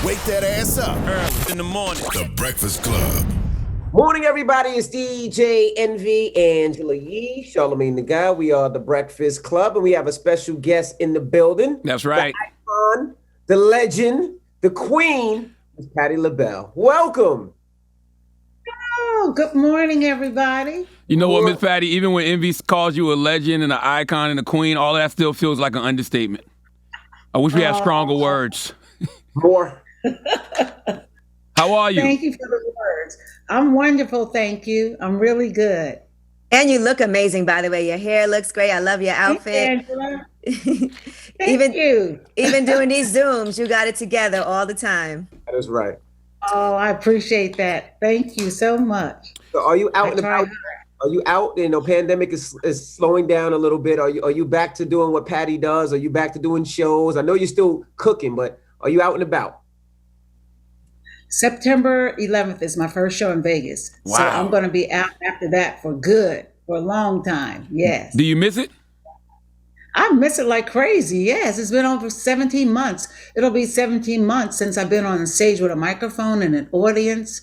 Wake that ass up. Early in the morning. The Breakfast Club. Morning, everybody. It's DJ Envy, Angela Yee, Charlamagne the Guy. We are the Breakfast Club, and we have a special guest in the building. That's right. The icon, the legend, the queen, is Patti Labelle. Welcome. Oh, good morning, everybody. You know what, Miss Patti? Even when Envy calls you a legend and an icon and a queen, all of that still feels like an understatement. I wish we had stronger words. More. How are you? Thank you for the words. I'm wonderful, thank you. I'm really good. And you look amazing, by the way. Your hair looks great. I love your outfit. Thank you, Angela. Thank you. Even doing these Zooms, you got it together all the time. That is right. Oh, I appreciate that. Thank you so much. So are you out and about? Are you out? You know, pandemic is slowing down a little bit. Are you back to doing what Patti does? Are you back to doing shows? I know you're still cooking, but are you out and about? September 11th is my first show in Vegas. Wow. So I'm going to be out after that for good, for a long time. Yes. Do you miss it? I miss it like crazy. Yes. It's been over 17 months. It'll be 17 months since I've been on stage with a microphone and an audience.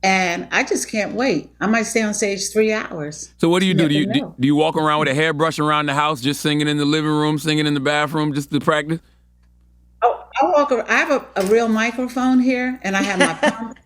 And I just can't wait. I might stay on stage 3 hours. So what do you do? Never Do know. you walk around with a hairbrush around the house, just singing in the living room, singing in the bathroom, just to practice? Oh, I have a real microphone here, and I have my pump,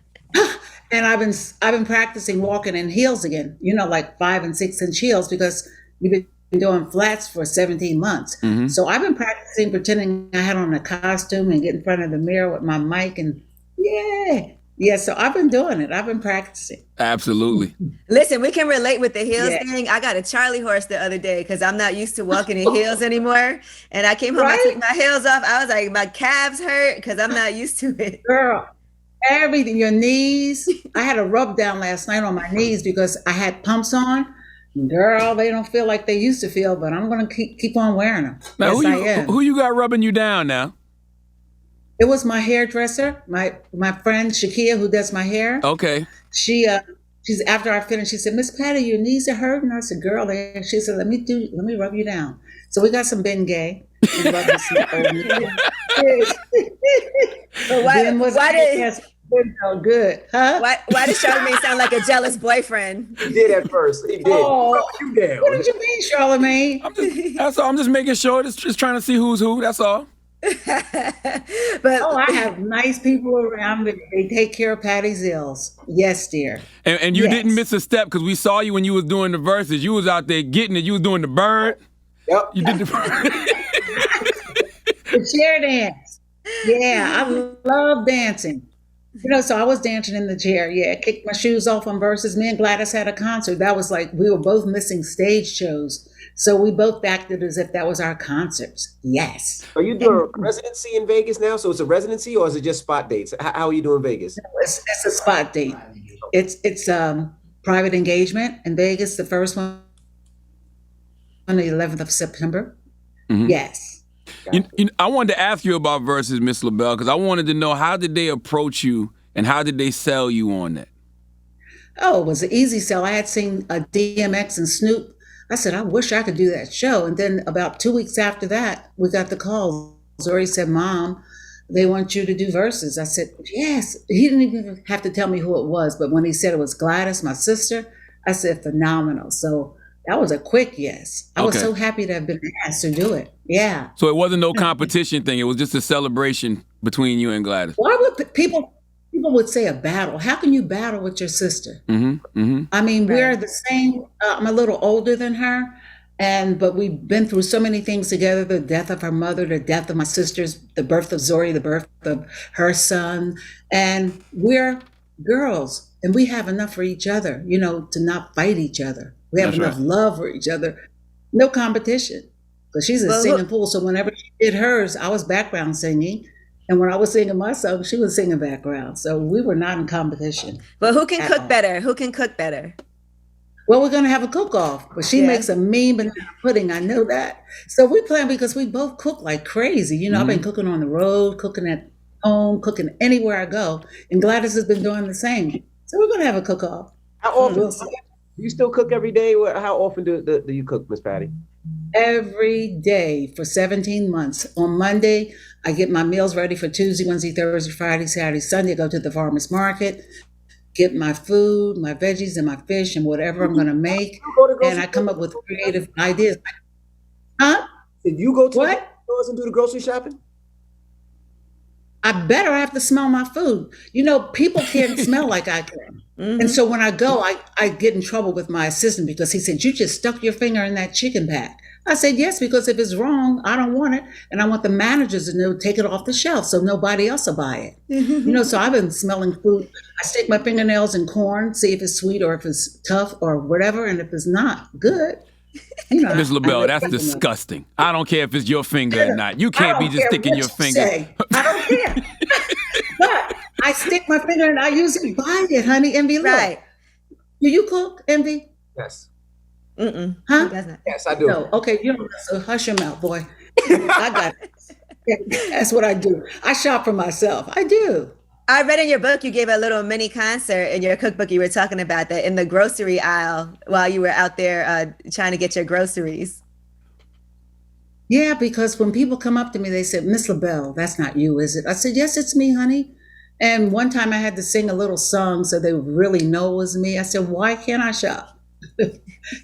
and I've been practicing walking in heels again. You know, like 5 and 6 inch heels, because we've been doing flats for 17 months. Mm-hmm. So I've been practicing pretending I had on a costume and get in front of the mirror with my mic, and yeah. So I've been doing it. I've been practicing. Absolutely. Listen, we can relate with the heels Yeah. thing. I got a Charlie horse the other day because I'm not used to walking in heels anymore. And I came home, I Right? took my heels off. I was like, my calves hurt because I'm not used to it. Girl, everything, your knees. I had a rub down last night on my knees because I had pumps on. Girl, they don't feel like they used to feel, but I'm going to keep on wearing them. Now, Yes, I am. who you got rubbing you down now? It was my hairdresser, my friend Shakia, who does my hair. Okay. She's after I finished, she said, "Miss Patti, your knees are hurting." I said, "Girl," she said, let me rub you down. So we got some Bengay. We rubbed some But why did so good, huh? why did Charlamagne sound like a jealous boyfriend? He did at first. He did. Oh, You down. what did you mean, Charlamagne? That's all. I'm just making sure. Just trying to see who's who. That's all. But Oh, I have nice people around me. They take care of Patty's ills. Yes, dear. And you Yes. didn't miss a step because we saw you when you was doing the verses. You was out there getting it. You was doing the bird. Yep. You did the The chair dance. Yeah, I love dancing. You know, so I was dancing in the chair. Yeah, kicked my shoes off on verses. Me and Gladys had a concert. That was like, we were both missing stage shows. So we both acted as if that was our concerts. Yes. Are you doing a residency in Vegas now? So it's a residency, or is it just spot dates? How are you doing Vegas? It's a spot date. It's private engagement in Vegas, the first one on the 11th of September. Mhm. Yes. I wanted to ask you about verses, Miss Labelle, because I wanted to know, how did they approach you and how did they sell you on that? Oh, it was an easy sell. I had seen DMX and Snoop. I said, I wish I could do that show. And then about 2 weeks after that, we got the call. Zori said, "Mom, they want you to do verses." I said, yes. He didn't even have to tell me who it was. But when he said it was Gladys, my sister, I said, phenomenal. So that was a quick yes. I was Okay. so happy to have been asked to do it. Yeah. So it wasn't no competition thing. It was just a celebration between you and Gladys. Why would people would say a battle? How can you battle with your sister? Mm-hmm. Mm-hmm. I mean, Right. we're the same. I'm a little older than her, but we've been through so many things together: the death of her mother, the death of my sisters, the birth of Zori, the birth of her son, and we're girls, and we have enough for each other, you know, to not fight each other. We have That's enough right. love for each other, no competition. Because she's a Well, singing fool, so whenever she did hers, I was background singing. And when I was singing my song, she was singing background. So we were not in competition. But who can At cook all. better? Who can cook better? Well, we're going to have a cook-off, but she Yeah. makes a mean banana pudding. I know that. So we plan because we both cook like crazy. You know, I've been cooking on the road, cooking at home, cooking anywhere I go. And Gladys has been doing the same. So we're going to have a cook-off. How often We'll see. do you still cook every day? How often do you cook, Miss Patti? every day for 17 months. On Monday, I get my meals ready for Tuesday, Wednesday, Thursday, Friday, Saturday, Sunday. I go to the farmer's market, get my food, my veggies, and my fish, and whatever I'm going to make. You go to And grocery I come up with creative ideas. Huh? Did you go to What? the stores and do the grocery shopping? I better have to smell my food. You know, people can't smell like I can. And so when I go, I get in trouble with my assistant because he said, you just stuck your finger in that chicken pack. I said, yes, because if it's wrong, I don't want it. And I want the managers to know, take it off the shelf so nobody else will buy it. You know, so I've been smelling food. I stick my fingernails in corn, see if it's sweet or if it's tough or whatever. And if it's not good, you know. Ms. Labelle, that's disgusting. I don't care if it's your finger or not. You can't be just sticking your finger. I don't care. But I stick my finger and I usually buy it, honey. Envy, look. Right. Do you cook, Envy? Yes. Mm-mm. Huh? He doesn't. Yes, I do. No. Okay, you don't. So hush your mouth, boy. I got it. That's what I do. I shop for myself. I do. I read in your book you gave a little mini concert in your cookbook. You were talking about that in the grocery aisle while you were out there trying to get your groceries. Yeah, because when people come up to me, they said, Miss Labelle, that's not you, is it? I said, yes, it's me, honey. And one time I had to sing a little song so they would really know it was me. I said, why can't I shop?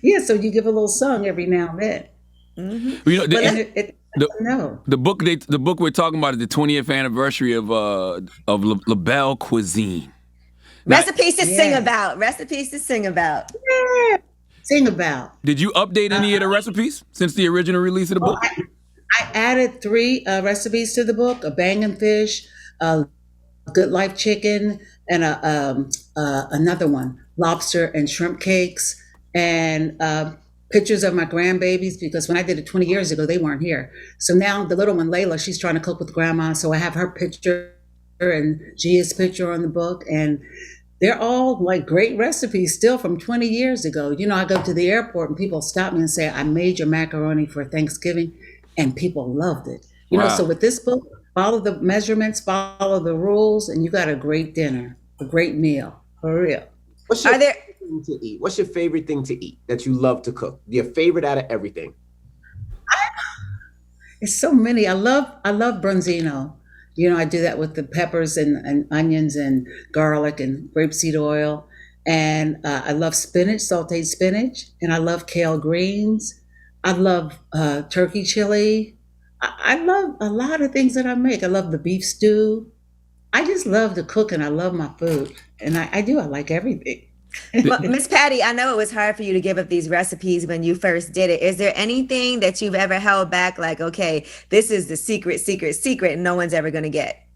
Yeah, so you give a little song every now and then. Mm-hmm. You know, No. the book we're talking about is the 20th anniversary of Labelle cuisine. Recipes to sing Yeah. about. Recipes to sing about. Yeah. Sing about. Did you update any of the recipes since the original release of the book? I added 3 recipes to the book: a bangin' fish, a good life chicken, and another one, lobster and shrimp cakes, and pictures of my grandbabies, because when I did it 20 years ago, they weren't here. So now the little one, Layla, she's trying to cook with grandma. So I have her picture and Gia's picture on the book. And they're all like great recipes still from 20 years ago. You know, I go to the airport and people stop me and say, I made your macaroni for Thanksgiving, and people loved it. You know, Wow. so with this book, follow the measurements, follow the rules, and you got a great dinner, a great meal, for real. What's your Are there- favorite thing to eat? What's your favorite thing to eat that you love to cook? Your favorite out of everything? It's so many. I love bronzino. You know, I do that with the peppers and onions and garlic and grapeseed oil. And I love spinach, sauteed spinach. And I love kale greens. I love turkey chili. I love a lot of things that I make. I love the beef stew. I just love to cook and I love my food. And I do. I like everything. Well, Miss Patti, I know it was hard for you to give up these recipes when you first did it. Is there anything that you've ever held back? Like, okay, this is the secret, and no one's ever going to get.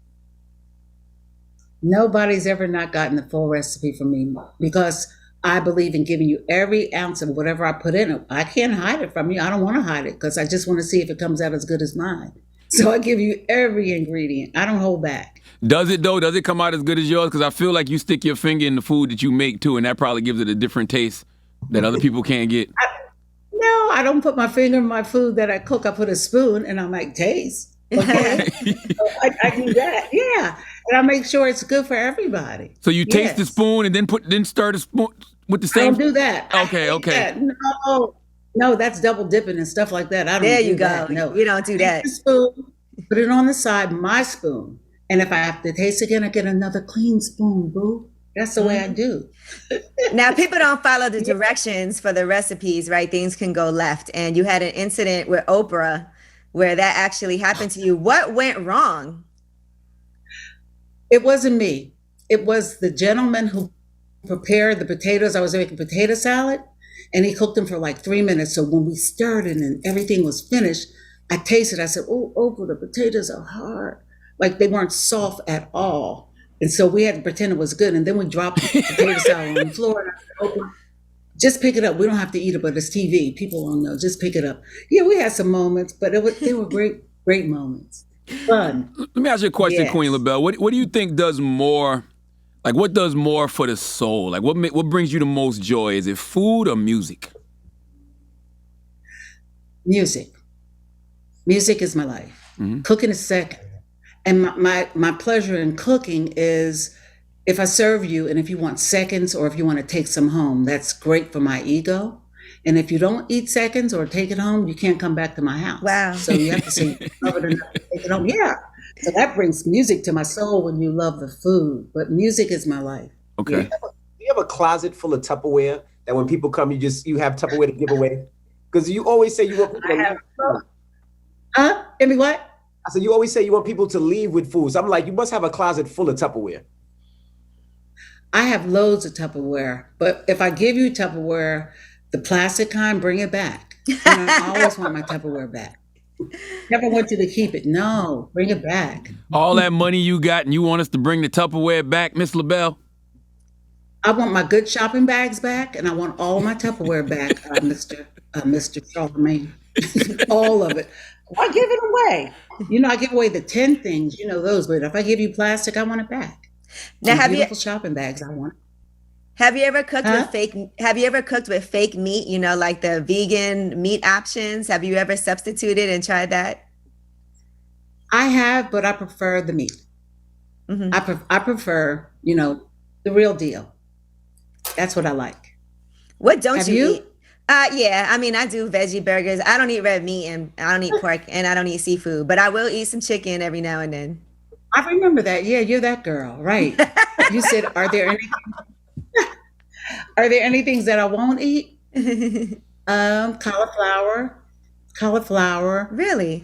Nobody's ever not gotten the full recipe from me because I believe in giving you every ounce of whatever I put in it. I can't hide it from you. I don't want to hide it because I just want to see if it comes out as good as mine. So I give you every ingredient. I don't hold back. Does it though? Does it come out as good as yours? Because I feel like you stick your finger in the food that you make too, and that probably gives it a different taste that other people can't get. No, I don't put my finger in my food that I cook. I put a spoon and I'm like, taste. Okay. So I do that. Yeah. And I make sure it's good for everybody. So you taste the Yes. spoon and then stir the spoon with the I same. don't do that. I Okay, hate okay. that. No, that's double dipping and stuff like that. I don't There do you go. that. No. You don't do that. Take the spoon, put it on the side, my spoon. And if I have to taste again, I get another clean spoon, boo. That's the way I do. Now, people don't follow the directions for the recipes, right? Things can go left. And you had an incident with Oprah where that actually happened to you. What went wrong? It wasn't me. It was the gentleman who prepared the potatoes. I was making potato salad and he cooked them for like 3 minutes. So when we stirred it and everything was finished, I tasted, I said, oh, Oprah, the potatoes are hard. Like they weren't soft at all. And so we had to pretend it was good. And then we dropped the potato salad on the floor. And I said, Oprah, just pick it up. We don't have to eat it, but it's TV. People won't know. Just pick it up. Yeah, we had some moments, but they were great moments. Fun. Let me ask you a question, Yes. Queen Labelle. What do you think does more? Like, what does more for the soul? Like, what brings you the most joy? Is it food or music? Music. Music is my life. Mhm. Cooking is second. And my pleasure in cooking is if I serve you and if you want seconds or if you want to take some home, that's great for my ego. And if you don't eat seconds or take it home, you can't come back to my house. Wow. So you have to say, you love it enough to take it home. Yeah. So that brings music to my soul when you love the food. But music is my life. Okay. Do you have a closet full of Tupperware that when people come, you have Tupperware to give away? Because you always say you want people to leave. Give me what? I said, you always say you want people to leave with food. So I'm like, you must have a closet full of Tupperware. I have loads of Tupperware, but if I give you Tupperware, the plastic kind, bring it back. And I always want my Tupperware back. Never want you to keep it. No, bring it back. All that money you got and you want us to bring the Tupperware back, Miss Labelle? I want my good shopping bags back, and I want all my Tupperware back, Mr. Charlamagne. All of it. Why give it away? I give away the 10 things, those, but if I give you plastic, I want it back. Now, beautiful shopping bags, I want. Have you ever cooked with fake? Have you ever cooked with fake meat? Like the vegan meat options. Have you ever substituted and tried that? I have, but I prefer the meat. Mm-hmm. I prefer, the real deal. That's what I like. What don't you eat? Yeah, I mean, I do veggie burgers. I don't eat red meat, and I don't eat pork, and I don't eat seafood. But I will eat some chicken every now and then. I remember that. Yeah, you're that girl, right? You said, are there any things that I won't eat? Cauliflower. Really?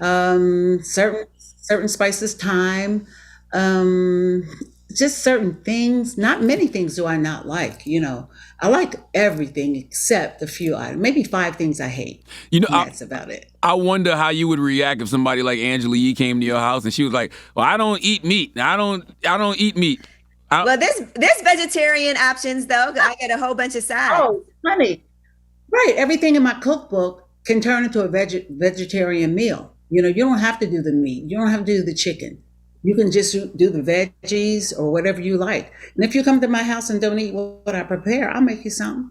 Certain spices, thyme, just certain things. Not many things do I not like. I like everything except a few items. Maybe 5 things I hate. That's about it. I wonder how you would react if somebody like Angela Yee came to your house and she was like, "Well, I don't eat meat. I don't eat meat." Well, there's vegetarian options though. I get a whole bunch of sides. Oh, honey, right? Everything in my cookbook can turn into a vegetarian meal. You don't have to do the meat. You don't have to do the chicken. You can just do the veggies or whatever you like. And if you come to my house and don't eat what I prepare, I'll make you something.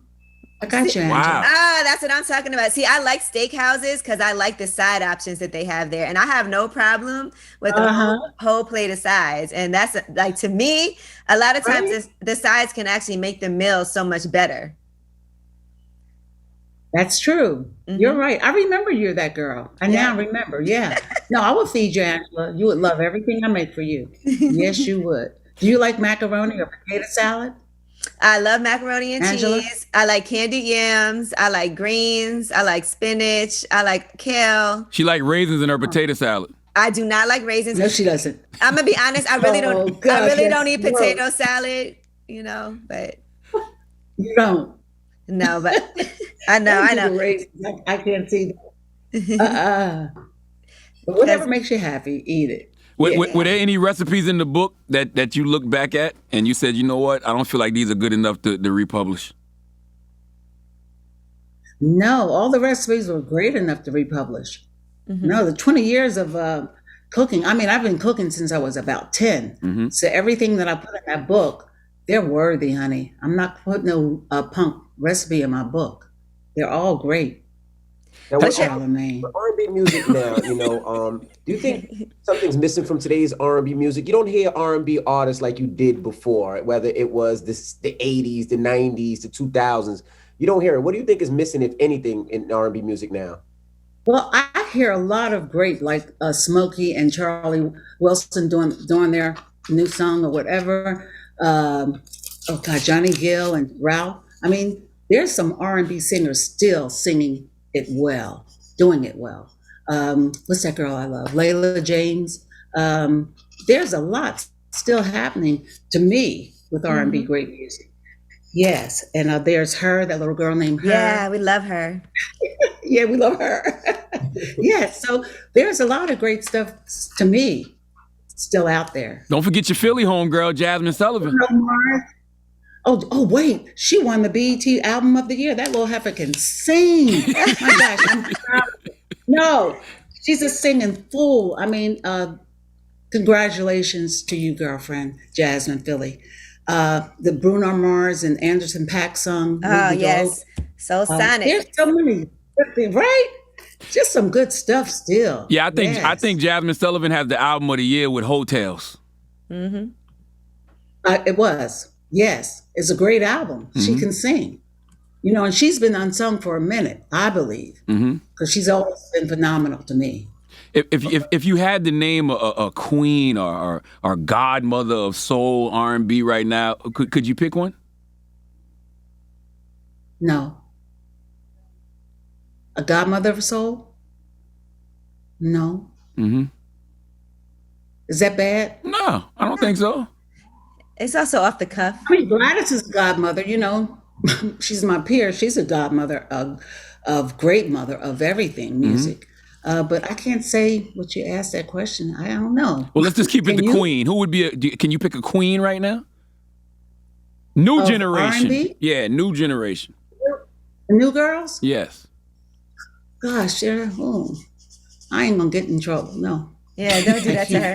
I got you, Angela. Wow. That's what I'm talking about. See, I like steakhouses because I like the side options that they have there. And I have no problem with the whole plate of sides. And that's like, to me, a lot of times the sides can actually make the meal so much better. That's true. Mm-hmm. You're right. I remember you're that girl. I now remember. Yeah. No, I will feed you, Angela. You would love everything I make for you. Yes, you would. Do you like macaroni or potato salad? I love macaroni and Angela? cheese. I like candied yams. I like greens. I like spinach. I like kale. She like raisins in her potato salad. I do not like raisins. No, she doesn't. I'm gonna be honest. I really don't. God, I really don't eat potato salad. But you don't. No, but I know. I can't see that. But whatever makes you happy, eat it. Were there any recipes in the book that you look back at and you said, you know what, I don't feel like these are good enough to republish? No, all the recipes were great enough to republish. Mm-hmm. No, the 20 years of cooking. I mean, I've been cooking since I was about 10. Mm-hmm. So everything that I put in that book, they're worthy, honey. I'm not putting no punk recipe in my book. They're all great. Now, with R&B music now, do you think something's missing from today's R&B music? You don't hear R&B artists like you did before, whether it was the 80s, the 90s, the 2000s. You don't hear it. What do you think is missing, if anything, in R&B music now? Well, I hear a lot of great, like Smokey and Charlie Wilson doing their new song or whatever. Johnny Gill and Ralph. I mean, there's some R&B singers still singing it well, doing it well. What's that girl I love? Layla James. There's a lot still happening to me with R&B great music. Yes, and there's her, that little girl named Her. Yeah, we love her. Yeah, we love her. Yes, so there's a lot of great stuff to me still out there. Don't forget your Philly homegirl, Jasmine Sullivan. Oh, wait, she won the BET Album of the Year. That little heifer can sing. My gosh, I'm proud of her. No, she's a singing fool. I mean, congratulations to you, girlfriend, Jasmine Philly. The Bruno Mars and Anderson .Paak song. Oh, yes. So Sonic. There's so many, right? Just some good stuff still. Yeah, I think Jasmine Sullivan has the Album of the Year with Hotels. Mm-hmm. It was. Yes, it's a great album. Mm-hmm. She can sing. and she's been unsung for a minute, I believe, because she's always been phenomenal to me. If you had to name a queen or godmother of soul R&B right now, could you pick one? No. A godmother of soul? No. Is that bad? No, I don't think so. It's also off the cuff. I mean, Gladys is a godmother, she's my peer. She's a godmother of great mother of everything music. But I can't say what you asked that question. I don't know. Well, let's just keep it the queen. Who would be? Can you pick a queen right now? New generation. R&B? Yeah, new generation. The new girls? Yes. Gosh, I ain't gonna get in trouble. No. Yeah, don't do that to her.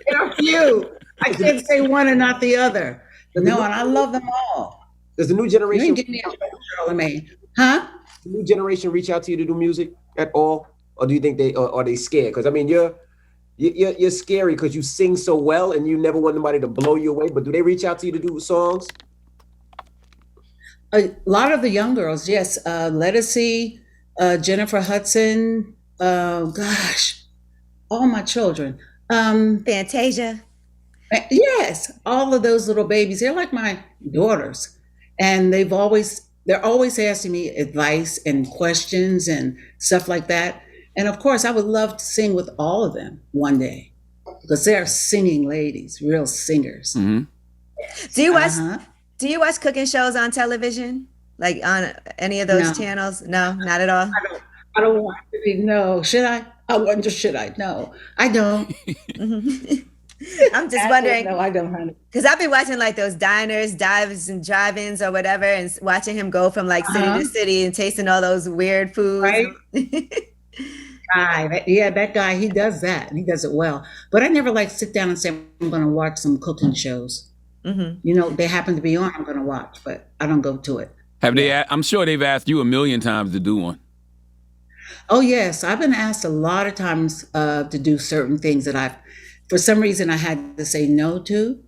There are few. I can't say one and not the other. But no, and I love them all. Does the new You generation ain't getting me in trouble, Charlamagne. Huh? the new generation reach out to you to do music at all? Or do you think are they scared? Because I mean you're scary because you sing so well and you never want nobody to blow you away. But do they reach out to you to do songs? A lot of the young girls, yes. Lettucey, Jennifer Hudson, gosh, all my children. Fantasia. Yes, all of those little babies. They're like my daughters. And they're always asking me advice and questions and stuff like that. And of course, I would love to sing with all of them one day because they're singing ladies, real singers. Mm-hmm. Do you watch cooking shows on television? Like on any of those channels? No, not at all. I don't want to be. No, should I? I wonder, should I? No, I don't. I'm just wondering. No, I don't, honey. Because I've been watching like those diners, dives, and drive-ins or whatever, and watching him go from like city to city and tasting all those weird foods. Right? That guy, he does that, and he does it well. But I never like sit down and say, I'm going to watch some cooking shows. Mm-hmm. You know, they happen to be on, I'm going to watch, but I don't go to it. I'm sure they've asked you a million times to do one. Oh, yes. I've been asked a lot of times to do certain things that for some reason, I had to say no to.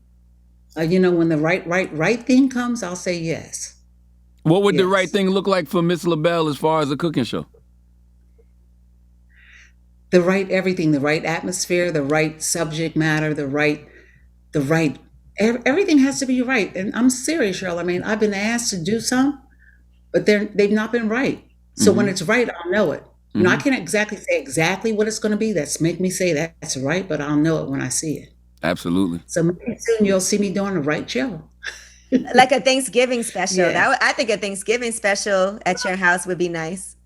When the right thing comes, I'll say yes. What would the right thing look like for Miss Labelle as far as a cooking show? The right everything, the right atmosphere, the right subject matter, everything has to be right. And I'm serious, Cheryl. I mean, I've been asked to do some, but they've not been right. So when it's right, I'll know it. You know, I can't exactly say exactly what it's going to be. Make me say that's right, but I'll know it when I see it. Absolutely. So maybe soon you'll see me doing the right show. Like a Thanksgiving special. Yeah. I think a Thanksgiving special at your house would be nice.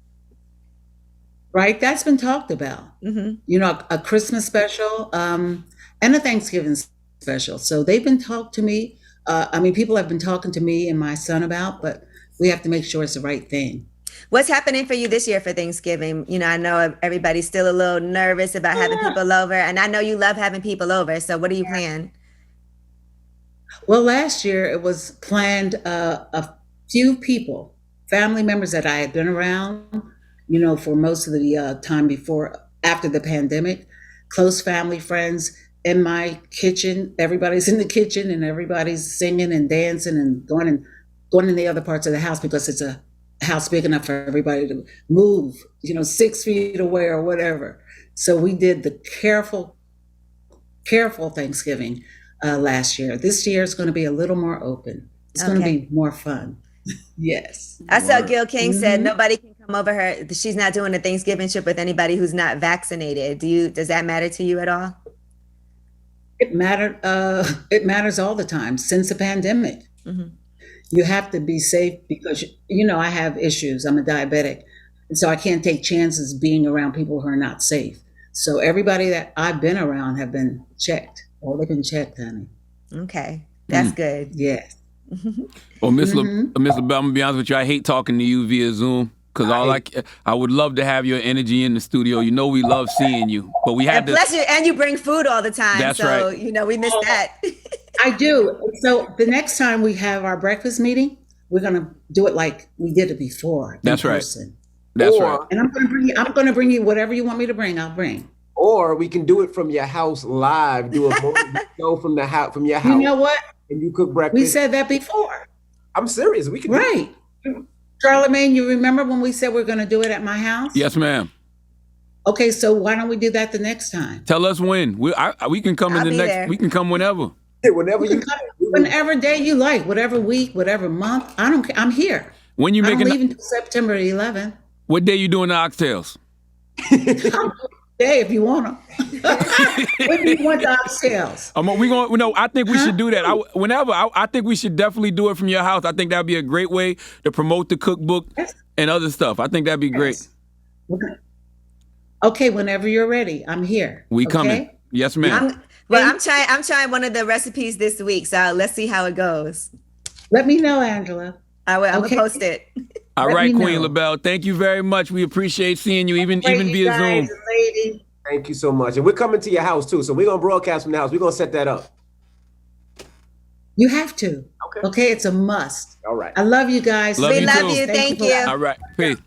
Right? That's been talked about. Mm-hmm. You know, a Christmas special and a Thanksgiving special. So they've been talked to me. People have been talking to me and my son about, but we have to make sure it's the right thing. What's happening for you this year for Thanksgiving? You know, I know everybody's still a little nervous about having people over, and I know you love having people over. So what are you planning? Well, last year it was planned a few people, family members that I had been around, you know, for most of the time after the pandemic, close family, friends in my kitchen. Everybody's in the kitchen and everybody's singing and dancing and going in the other parts of the house because it's a house big enough for everybody to move, 6 feet away or whatever. So we did the careful Thanksgiving last year. This year is going to be a little more open. It's going to be more fun. Yes. I saw Gil King said nobody can come over her. She's not doing a Thanksgiving trip with anybody who's not vaccinated. Does that matter to you at all? It mattered. It matters all the time since the pandemic. Mm-hmm. You have to be safe because, I have issues. I'm a diabetic. And so I can't take chances being around people who are not safe. So everybody that I've been around have been checked. Oh, they've been checked, honey. Okay. That's good. Yes. Well, Miss LaBelle, I'm going to be honest with you. I hate talking to you via Zoom because I would love to have your energy in the studio. You know we love seeing you. But we had and you bring food all the time. That's right. We miss that. I do. So the next time we have our breakfast meeting, we're going to do it like we did it before. That's right. Person. That's right. And I'm going to bring you whatever you want me to bring. I'll bring. Or we can do it from your house live. Do a morning show from your house. You know what? And you cook breakfast. We said that before. I'm serious. We can. Right. Charlamagne, you remember when we said we're going to do it at my house? Yes, ma'am. Okay, so why don't we do that the next time? Tell us when. We can come I'll in the be next. there. We can come whenever. Yeah, whenever you. Whenever day you like, whatever week, whatever month. I don't care. I'm here. When you I don't making? leave until September 11th. What day you doing the oxtails? Day if you want them. When do you want the oxtails? We going. No, I think we should do that. I think we should definitely do it from your house. I think that'd be a great way to promote the cookbook and other stuff. I think that'd be great. Okay, whenever you're ready, I'm here. We coming. Yes, ma'am. I'm trying one of the recipes this week, so let's see how it goes. Let me know, Angela. I will. I'm gonna post it. All Let right, me Queen know. Labelle. Thank you very much. We appreciate seeing you, even via Zoom. Lady. Thank you so much. And we're coming to your house too. So we're gonna broadcast from the house. We're gonna set that up. You have to. Okay. Okay, it's a must. All right. I love you guys. Love We you love too. you. Thank for you. that. All right. Peace.